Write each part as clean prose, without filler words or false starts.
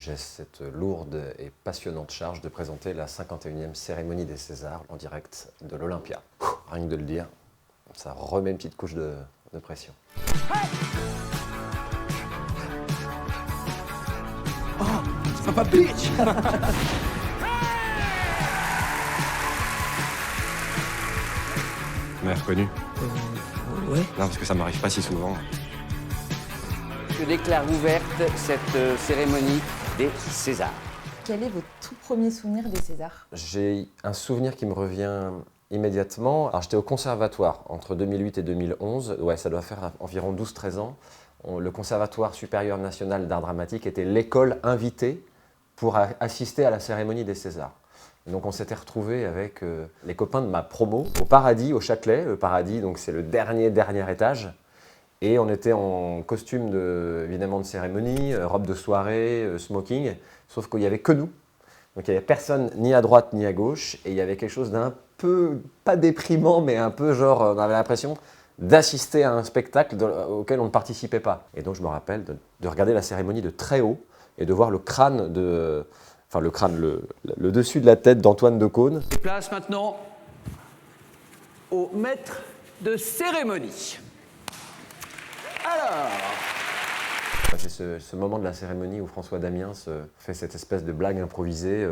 J'ai cette lourde et passionnante charge de présenter la 51e cérémonie des Césars en direct de l'Olympia. Rien que de le dire, ça remet une petite couche de pression. Oh, c'est pas bitch. Vous m'avez reconnu? Ouais. Non, parce que ça m'arrive pas si souvent. Je déclare ouverte cette cérémonie des Césars. Quel est votre tout premier souvenir des Césars? J'ai un souvenir qui me revient immédiatement. Alors j'étais au conservatoire entre 2008 et 2011. Ouais, ça doit faire environ 12-13 ans. Le Conservatoire supérieur national d'art dramatique était l'école invitée pour assister à la cérémonie des Césars. Et donc on s'était retrouvés avec les copains de ma promo au Paradis, au Châtelet. Le Paradis, donc c'est le dernier étage. Et on était en costume évidemment de cérémonie, robe de soirée, smoking, sauf qu'il n'y avait que nous. Donc il n'y avait personne ni à droite ni à gauche, et il y avait quelque chose d'un peu, pas déprimant, mais un peu genre, on avait l'impression d'assister à un spectacle auquel on ne participait pas. Et donc je me rappelle de regarder la cérémonie de très haut, et de voir le crâne le dessus de la tête d'Antoine Decaune. Place maintenant au maître de cérémonie. Alors, C'est ce moment de la cérémonie où François Damiens fait cette espèce de blague improvisée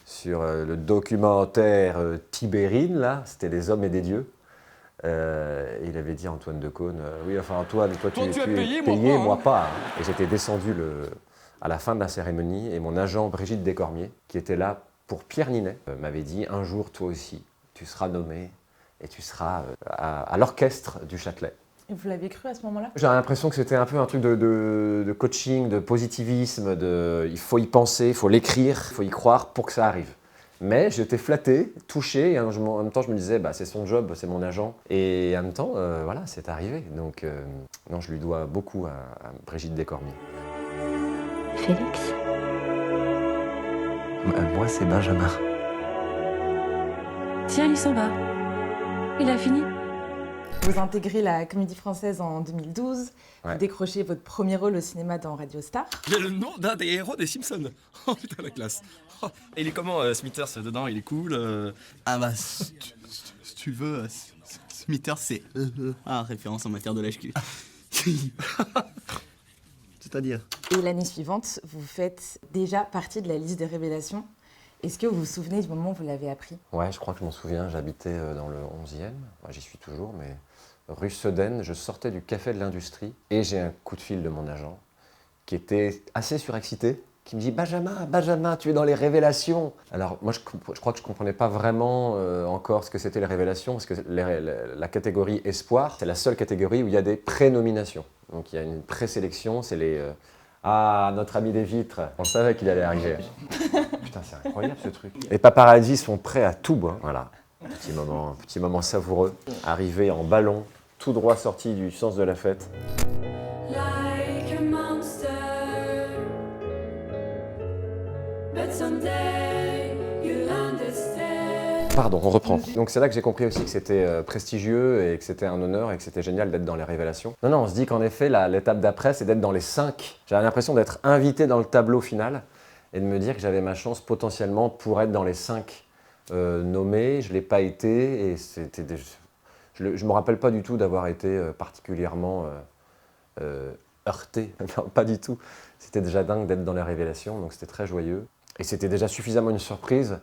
sur le documentaire Tibérine, là, c'était des hommes et des dieux. Et il avait dit à Antoine Decaune, oui, enfin Antoine, toi tu es payé, moi pas. Hein. Et j'étais descendu à la fin de la cérémonie, et mon agent Brigitte Descormier, qui était là pour Pierre Ninet, m'avait dit, un jour toi aussi, tu seras nommé et tu seras à l'orchestre du Châtelet. Et vous l'avez cru à ce moment-là? J'ai l'impression que c'était un peu un truc de coaching, de positivisme, il faut y penser, il faut l'écrire, il faut y croire pour que ça arrive. Mais j'étais flatté, touché, et en même temps je me disais, c'est son job, c'est mon agent. Et en même temps, voilà, c'est arrivé. Donc non, je lui dois beaucoup à Brigitte Descormier. Félix? Moi, c'est Benjamin. Tiens, il s'en va. Il a fini. Vous intégrez la Comédie Française en 2012, Ouais. vous décrochez votre premier rôle au cinéma dans Radio Star. J'ai le nom d'un des héros des Simpsons. Oh putain, la classe. Oh, et il est comment, Smithers, dedans? Il est cool Ah bah, si tu veux, Smithers, c'est référence en matière de lèche-cul. C'est-à-dire? Et l'année suivante, vous faites déjà partie de la liste des révélations. Est-ce que vous vous souvenez du moment où vous l'avez appris? Ouais, je crois que je m'en souviens, j'habitais dans le 11e, j'y suis toujours, mais rue Sedaine, je sortais du café de l'industrie, et j'ai un coup de fil de mon agent, qui était assez surexcité, qui me dit « Benjamin, tu es dans les révélations !» Alors moi, je crois que je ne comprenais pas vraiment encore ce que c'était les révélations, parce que la catégorie espoir, c'est la seule catégorie où il y a des pré-nominations. Donc il y a une présélection, c'est les... Ah, notre ami des vitres, on savait qu'il allait arriver. Putain, c'est incroyable ce truc. Les paparazzis sont prêts à tout, hein. Voilà. Petit moment savoureux. Arrivé en ballon, tout droit sorti du sens de la fête. Like a monster, but someday you'll understand. Pardon, on reprend. Donc c'est là que j'ai compris aussi que c'était prestigieux et que c'était un honneur et que c'était génial d'être dans les révélations. Non, on se dit qu'en effet, l'étape d'après, c'est d'être dans les 5. J'avais l'impression d'être invité dans le tableau final et de me dire que j'avais ma chance potentiellement pour être dans les 5 nommés. Je ne l'ai pas été, et je ne me rappelle pas du tout d'avoir été particulièrement heurté. Non, pas du tout. C'était déjà dingue d'être dans les révélations, donc c'était très joyeux. Et c'était déjà suffisamment une surprise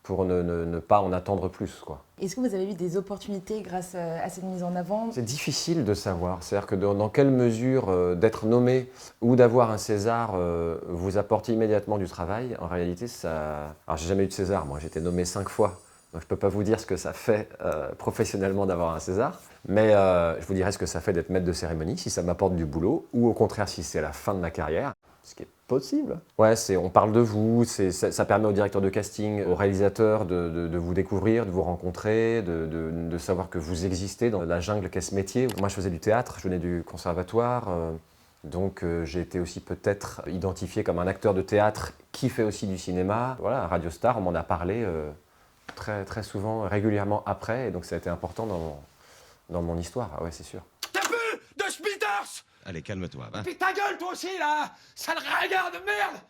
pour ne pas en attendre plus, quoi. Est-ce que vous avez eu des opportunités grâce à cette mise en avant? C'est difficile de savoir. C'est-à-dire que dans quelle mesure d'être nommé ou d'avoir un César vous apporte immédiatement du travail. En réalité, ça... Alors, j'ai jamais eu de César, moi. J'ai été nommé 5 fois. Donc, je ne peux pas vous dire ce que ça fait professionnellement d'avoir un César. Mais je vous dirais ce que ça fait d'être maître de cérémonie, si ça m'apporte du boulot, ou au contraire, si c'est la fin de ma carrière. Ce qui est possible. Ouais, on parle de vous, ça permet au directeur de casting, au réalisateur de vous découvrir, de vous rencontrer, de savoir que vous existez dans la jungle qu'est ce métier. Moi, je faisais du théâtre, je venais du conservatoire, donc j'ai été aussi peut-être identifié comme un acteur de théâtre qui fait aussi du cinéma. Voilà, à Radio Star, on m'en a parlé très, très souvent, régulièrement après, et donc ça a été important dans mon histoire. Ah ouais, c'est sûr. T'as vu de Smithers? Allez, calme-toi, va. Puis ta gueule, toi aussi, là! Sale ringard de merde!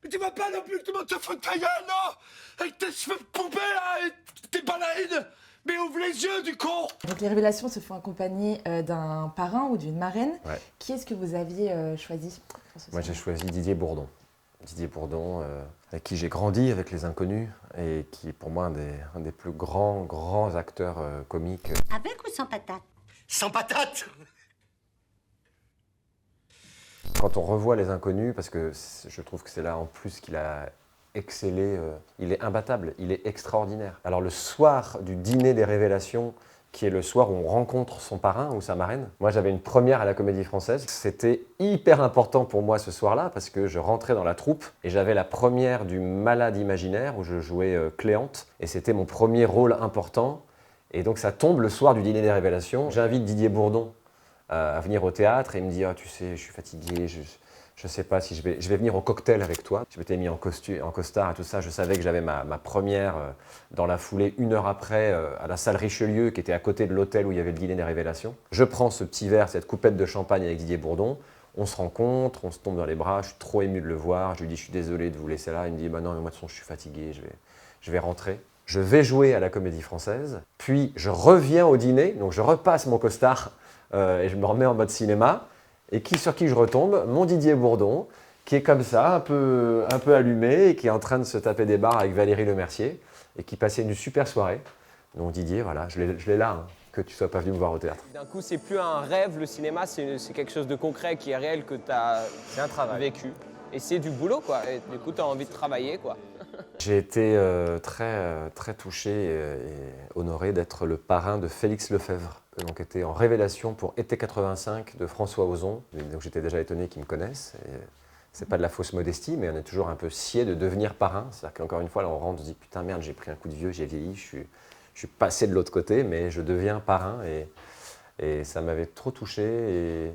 Mais tu vois pas non plus que tout le monde te fout de ta gueule, non? Avec tes cheveux poupées là, et tes balaïdes. Mais ouvre les yeux du con! Donc les révélations se font accompagner d'un parrain ou d'une marraine. Ouais. Qui est-ce que vous aviez choisi pour ce Moi, j'ai soir? choisi Didier Bourdon. Didier Bourdon, avec qui j'ai grandi avec Les Inconnus, et qui est pour moi un des plus grands acteurs comiques. Avec ou sans patate? Sans patate! Quand on revoit Les Inconnus, parce que je trouve que c'est là en plus qu'il a excellé, il est imbattable, il est extraordinaire. Alors le soir du dîner des révélations, qui est le soir où on rencontre son parrain ou sa marraine, moi j'avais une première à la Comédie Française. C'était hyper important pour moi ce soir-là, parce que je rentrais dans la troupe et j'avais la première du Malade imaginaire où je jouais Cléante, et c'était mon premier rôle important. Et donc ça tombe le soir du dîner des révélations. J'invite Didier Bourdon à venir au théâtre, et il me dit « Ah, tu sais, je suis fatigué, je ne sais pas si je vais venir au cocktail avec toi. » Je m'étais mis en costard et tout ça. Je savais que j'avais ma première dans la foulée, 1 heure après, à la salle Richelieu, qui était à côté de l'hôtel où il y avait le dîner des révélations. Je prends ce petit verre, cette coupette de champagne avec Didier Bourdon. On se rencontre, on se tombe dans les bras. Je suis trop ému de le voir. Je lui dis « Je suis désolé de vous laisser là. » Il me dit « Bah non, mais moi de toute façon, je suis fatigué, je vais rentrer. » Je vais jouer à la Comédie Française, puis je reviens au dîner, donc je repasse mon costard et je me remets en mode cinéma. Et sur qui je retombe? Mon Didier Bourdon, qui est comme ça, un peu allumé, et qui est en train de se taper des barres avec Valérie Lemercier, et qui passait une super soirée. Donc Didier, voilà, je l'ai là, hein, que tu sois pas venu me voir au théâtre. D'un coup, c'est plus un rêve, le cinéma, c'est quelque chose de concret qui est réel, que tu as vécu. Et c'est du boulot, quoi. Et du coup, tu as envie de travailler, quoi. J'ai été très touché et honoré d'être le parrain de Félix Lefebvre, qui était en révélation pour Été 85 de François Ozon. Donc j'étais déjà étonné qu'ils me connaissent. C'est pas de la fausse modestie, mais on est toujours un peu scié de devenir parrain. C'est-à-dire qu'encore une fois, là, on rentre, on se dit putain merde, j'ai pris un coup de vieux, j'ai vieilli, je suis passé de l'autre côté, mais je deviens parrain, et ça m'avait trop touché. Et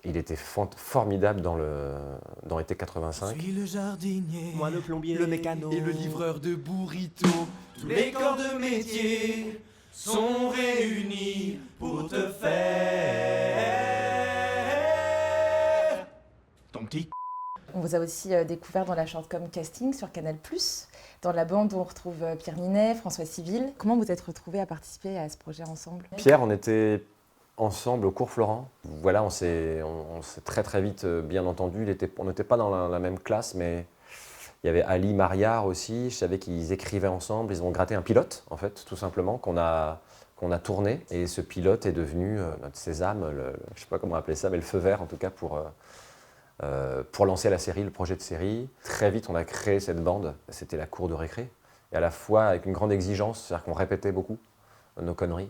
il était formidable dans Été 85. Je suis le jardinier, Moi le plombier, le mécano et le livreur de burrito. Tous les corps de métier sont réunis pour te faire ton petit. On vous a aussi découvert dans la Shortcom Casting sur Canal+. Dans la bande, on retrouve Pierre Ninet, François Civil. Comment vous êtes retrouvés à participer à ce projet ensemble? Pierre, on était ensemble au cours Florent. Voilà, on s'est très vite bien entendu. On n'était pas dans la même classe, mais il y avait Ali Mariard aussi. Je savais qu'ils écrivaient ensemble. Ils ont gratté un pilote, en fait, tout simplement, qu'on a tourné. Et ce pilote est devenu notre sésame, je ne sais pas comment appeler ça, mais le feu vert, en tout cas, pour lancer la série, le projet de série. Très vite, on a créé cette bande. C'était la cour de récré. Et à la fois avec une grande exigence, c'est-à-dire qu'on répétait beaucoup nos conneries.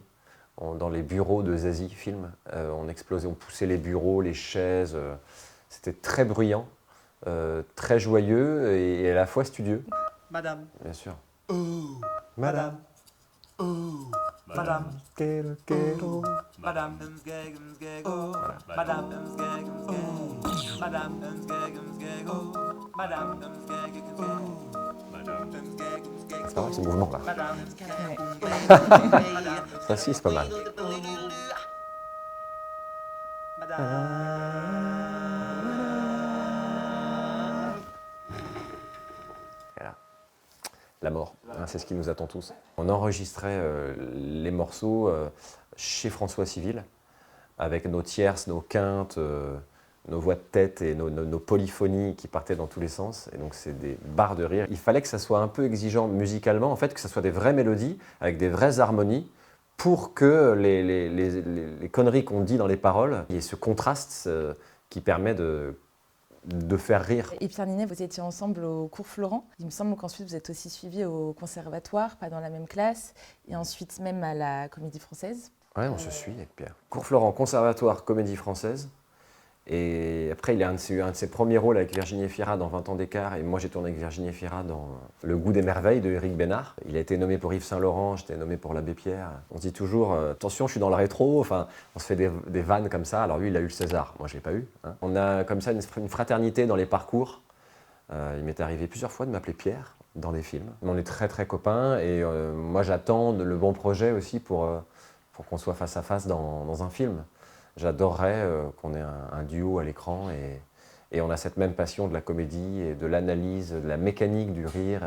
Dans les bureaux de Zazie Film, on explosait, on poussait les bureaux, les chaises. C'était très bruyant, très joyeux et à la fois studieux. Madame. Bien sûr. Oh. Madame. Oh. Madame. Quero, quero. Madame. Oh. Madame. Oh. Madame. Oh. Madame. C'est pas mal ce mouvement-là. Ça si, c'est pas mal. Voilà. La mort, hein, c'est ce qui nous attend tous. On enregistrait les morceaux chez François Civil, avec nos tierces, nos quintes, nos voix de tête et nos polyphonies qui partaient dans tous les sens. Et donc c'est des barres de rire. Il fallait que ça soit un peu exigeant musicalement, en fait, que ça soit des vraies mélodies, avec des vraies harmonies, pour que les conneries qu'on dit dans les paroles, il y ait ce contraste qui permet de faire rire. Et Pierre Ninet, vous étiez ensemble au cours Florent. Il me semble qu'ensuite vous êtes aussi suivis au conservatoire, pas dans la même classe, et ensuite même à la Comédie Française. Ouais, on se suit avec Pierre. Cours Florent, conservatoire, Comédie Française. Et après, il a eu un de ses premiers rôles avec Virginie Efira dans 20 ans d'écart. Et moi, j'ai tourné avec Virginie Efira dans Le goût des merveilles de Éric Bénard. Il a été nommé pour Yves Saint-Laurent, j'étais nommé pour l'Abbé Pierre. On se dit toujours, attention, je suis dans le rétro. Enfin, on se fait des vannes comme ça. Alors lui, il a eu le César. Moi, je ne l'ai pas eu. Hein. On a comme ça une fraternité dans les parcours. Il m'est arrivé plusieurs fois de m'appeler Pierre dans des films. Mais on est très, très copains. Et moi, j'attends le bon projet aussi pour qu'on soit face à face dans un film. J'adorerais qu'on ait un duo à l'écran Et on a cette même passion de la comédie et de l'analyse, de la mécanique du rire.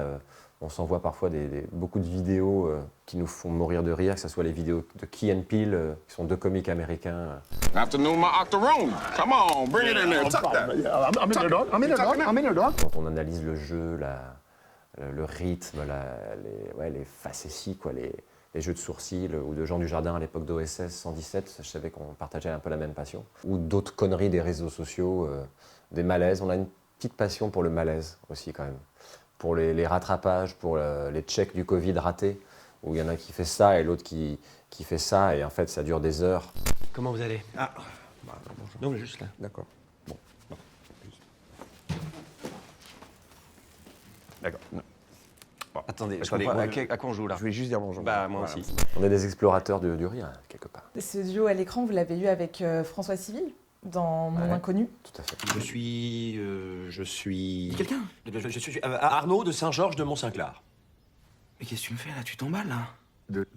On s'envoie parfois beaucoup de vidéos qui nous font mourir de rire, que ce soit les vidéos de Key and Peele, qui sont 2 comiques américains. Afternoon, my octoroon. Come on, bring it in there. Tuck that. Quand on analyse le jeu, le rythme, les facéties, quoi, les jeux de sourcils, ou de Jean Dujardin à l'époque d'OSS 117, je savais qu'on partageait un peu la même passion. Ou d'autres conneries des réseaux sociaux, des malaises. On a une petite passion pour le malaise aussi quand même. Pour les rattrapages, pour les checks du Covid ratés, où il y en a qui fait ça et l'autre qui fait ça, et en fait ça dure des heures. Comment vous allez? Ah, bonjour. Non, mais juste là. D'accord. Bon. D'accord. Bon. Attendez, Je je comprends, comprends, à quoi on joue là? Je voulais juste dire bonjour. Bah, moi Voilà. aussi. On est des explorateurs du rire, quelque part. Ce duo à l'écran, vous l'avez eu avec François Civil dans Mon Ouais. Inconnu. Tout à fait. Je suis... Quelqu'un? Je suis Arnaud de Saint-Georges de Mont-Saint-Clair. Mais qu'est-ce que tu me fais là? Tu t'emballes là?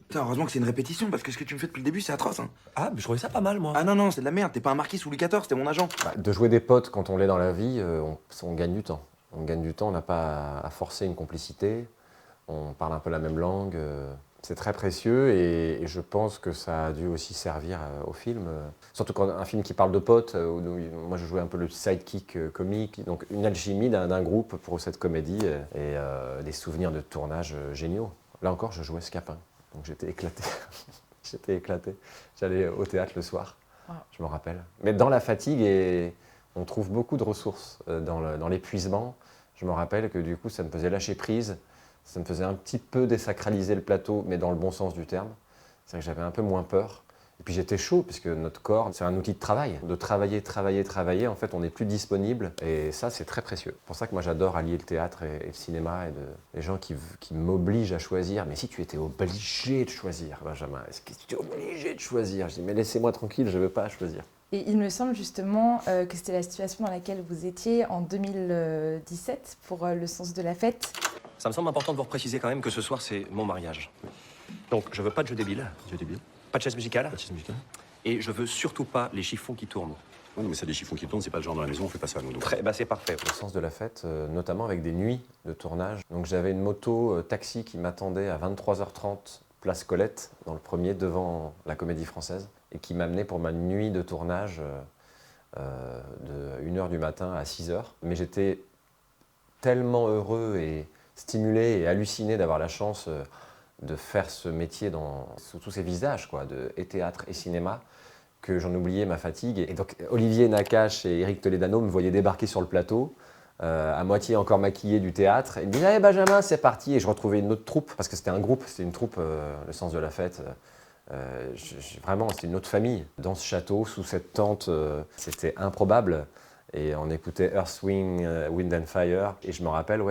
Putain, heureusement que c'est une répétition parce que ce que tu me fais depuis le début c'est atroce. Hein. Ah, mais je trouvais ça pas mal, moi. Ah non, c'est de la merde, t'es pas un marquis sous Louis XIV, t'es mon agent. De jouer des potes quand on l'est dans la vie, on gagne du temps. On gagne du temps, on n'a pas à forcer une complicité, on parle un peu la même langue. C'est très précieux et je pense que ça a dû aussi servir au film. Surtout quand un film qui parle de potes, où moi je jouais un peu le sidekick comique, donc une alchimie d'un groupe pour cette comédie et des souvenirs de tournage géniaux. Là encore, je jouais Scapin, donc j'étais éclaté. J'étais éclaté. J'allais au théâtre le soir, je me rappelle. Mais dans la fatigue, on trouve beaucoup de ressources dans l'épuisement. Je me rappelle que du coup, ça me faisait lâcher prise. Ça me faisait un petit peu désacraliser le plateau, mais dans le bon sens du terme. C'est que j'avais un peu moins peur. Et puis j'étais chaud, puisque notre corps, c'est un outil de travail. De travailler, en fait, on n'est plus disponible. Et ça, c'est très précieux. C'est pour ça que moi, j'adore allier le théâtre et le cinéma, et les gens qui m'obligent à choisir. Mais si tu étais obligé de choisir, Benjamin, est-ce que tu étais obligé de choisir? Je dis, mais laissez-moi tranquille, je ne veux pas choisir. Et il me semble justement que c'était la situation dans laquelle vous étiez en 2017 pour Le Sens de la Fête. Ça me semble important de vous préciser quand même que ce soir, c'est mon mariage. Donc, je veux pas de jeu débile. Pas de chaise musicale. Et je veux surtout pas les chiffons qui tournent. Oui, mais c'est des chiffons qui tournent, c'est pas le genre dans la maison, on fait pas ça, nous. C'est parfait. Le Sens de la Fête, notamment avec des nuits de tournage. Donc j'avais une moto taxi qui m'attendait à 23h30, place Colette, dans le premier, devant la Comédie Française, et qui m'amenait pour ma nuit de tournage de 1h du matin à 6h. Mais j'étais tellement heureux et stimulé et halluciné d'avoir la chance de faire ce métier sous tous ces visages, quoi, et théâtre et cinéma, que j'en oubliais ma fatigue. Et donc Olivier Nakache et Éric Toledano me voyaient débarquer sur le plateau, à moitié encore maquillé du théâtre, et ils me disaient hey, « Benjamin, c'est parti !» Et je retrouvais une autre troupe, parce que c'était un groupe, c'était une troupe, Le Sens de la Fête. Vraiment, c'était une autre famille. Dans ce château, sous cette tente, c'était improbable. Et on écoutait Earth, Wind and Fire. Et je me rappelle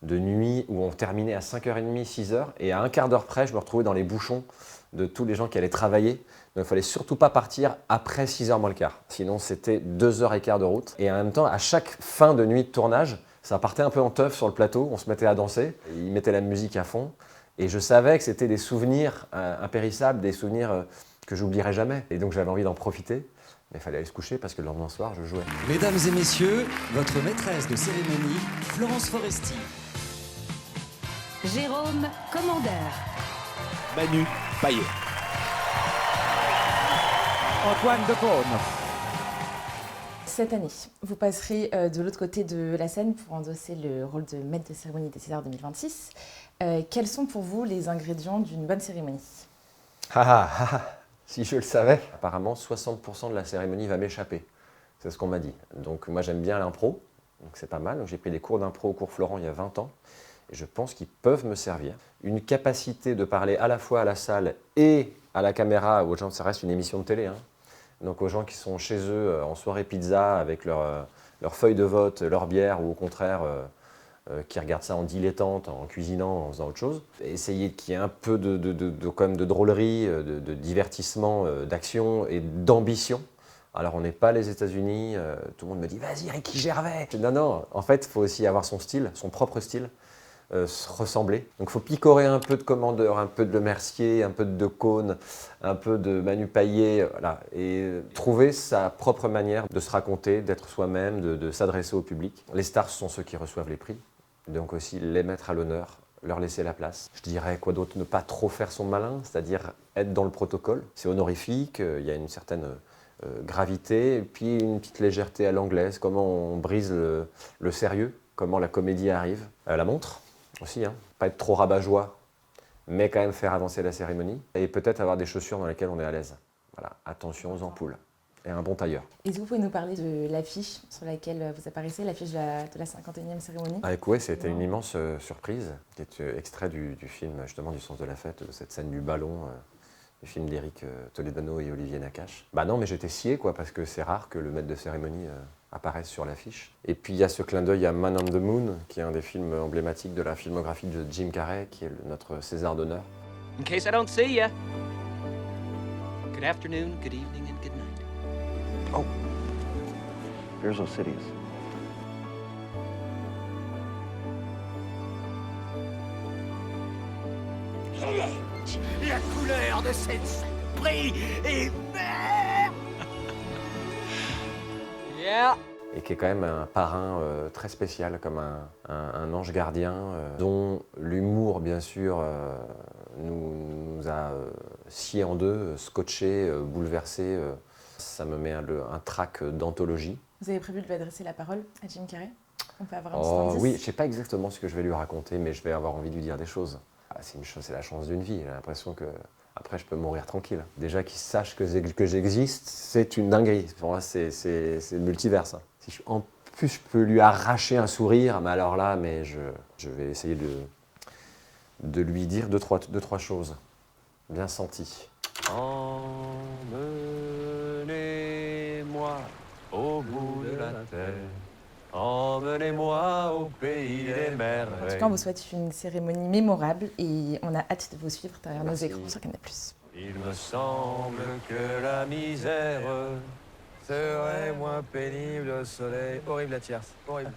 de nuit où on terminait à 5h30, 6h. Et à un quart d'heure près, je me retrouvais dans les bouchons de tous les gens qui allaient travailler. Donc il ne fallait surtout pas partir après 6h moins le quart. Sinon, c'était 2h15 de route. Et en même temps, à chaque fin de nuit de tournage, ça partait un peu en teuf sur le plateau. On se mettait à danser. Ils mettaient la musique à fond. Et je savais que c'était des souvenirs impérissables, des souvenirs que j'oublierai jamais. Et donc j'avais envie d'en profiter. Mais il fallait aller se coucher parce que le lendemain soir, je jouais. Mesdames et messieurs, votre maîtresse de cérémonie, Florence Foresti. Jérôme Commandeur. Manu Payet. Antoine Decaune. Cette année, vous passerez de l'autre côté de la scène pour endosser le rôle de maître de cérémonie des Césars 2026. Quels sont pour vous les ingrédients d'une bonne cérémonie? Si je le savais. Apparemment, 60% de la cérémonie va m'échapper. C'est ce qu'on m'a dit. Donc moi, j'aime bien l'impro, donc c'est pas mal. Donc, j'ai pris des cours d'impro au cours Florent il y a 20 ans. Et je pense qu'ils peuvent me servir. Une capacité de parler à la fois à la salle et à la caméra, aux gens, ça reste une émission de télé, hein. Donc aux gens qui sont chez eux en soirée pizza avec leur feuille de vote, leur bière, ou au contraire qui regardent ça en dilettante, en cuisinant, en faisant autre chose. Essayer qu'il y ait un peu quand même de drôlerie, de divertissement, d'action et d'ambition. Alors on n'est pas les États-Unis, tout le monde me dit « Vas-y Ricky Gervais !» Non, en fait il faut aussi avoir son style, son propre style. se ressembler. Donc il faut picorer un peu de Commandeur, un peu de Le Mercier, un peu de Decaune, un peu de Manu Payet, voilà, et trouver sa propre manière de se raconter, d'être soi-même, de s'adresser au public. Les stars sont ceux qui reçoivent les prix, donc aussi les mettre à l'honneur, leur laisser la place. Je dirais quoi d'autre, ne pas trop faire son malin, c'est-à-dire être dans le protocole. C'est honorifique, il y a une certaine gravité, et puis une petite légèreté à l'anglaise, comment on brise le sérieux, comment la comédie arrive. La montre aussi, hein. Pas être trop rabat-joie, mais quand même faire avancer la cérémonie, et peut-être avoir des chaussures dans lesquelles on est à l'aise. Voilà, attention aux ampoules. Et un bon tailleur. Est-ce que vous pouvez nous parler de l'affiche sur laquelle vous apparaissez, l'affiche de la 51e cérémonie? Oui, c'était une immense surprise, qui est extrait du film, justement, du Sens de la fête, de cette scène du ballon, du film d'Éric Toledano et Olivier Nakache. Bah non, mais j'étais scié, quoi, parce que c'est rare que le maître de cérémonie apparaisse sur l'affiche. Et puis il y a ce clin d'œil à Man on the Moon, qui est un des films emblématiques de la filmographie de Jim Carrey, qui est notre César d'honneur. In case I don't see ya. Good afternoon, good evening, and good night. Oh, here's Osidious. La couleur de cette saloperie est verte. Yeah. Et qui est quand même un parrain très spécial, comme un ange gardien, dont l'humour, bien sûr, nous a scié en deux, scotché, bouleversé. Ça me met un trac d'anthologie. Vous avez prévu de lui adresser la parole à Jim Carrey? On peut avoir un petit indice? Oui, je ne sais pas exactement ce que je vais lui raconter, mais je vais avoir envie de lui dire des choses. C'est la chance d'une vie, j'ai l'impression que après je peux mourir tranquille. Déjà qu'il sache que j'existe, c'est une dinguerie. Pour moi, c'est le multivers. Hein. Si en plus je peux lui arracher un sourire, mais alors là, je vais essayer de lui dire deux, trois choses bien senties. Emmenez-moi au bout de la terre. Emmenez-moi au pays des En merveilles. tout cas, on vous souhaite une cérémonie mémorable et on a hâte de vous suivre derrière nos écrans sur Canal+. Il me semble que la misère serait moins pénible au soleil. Horrible la tierce, horrible.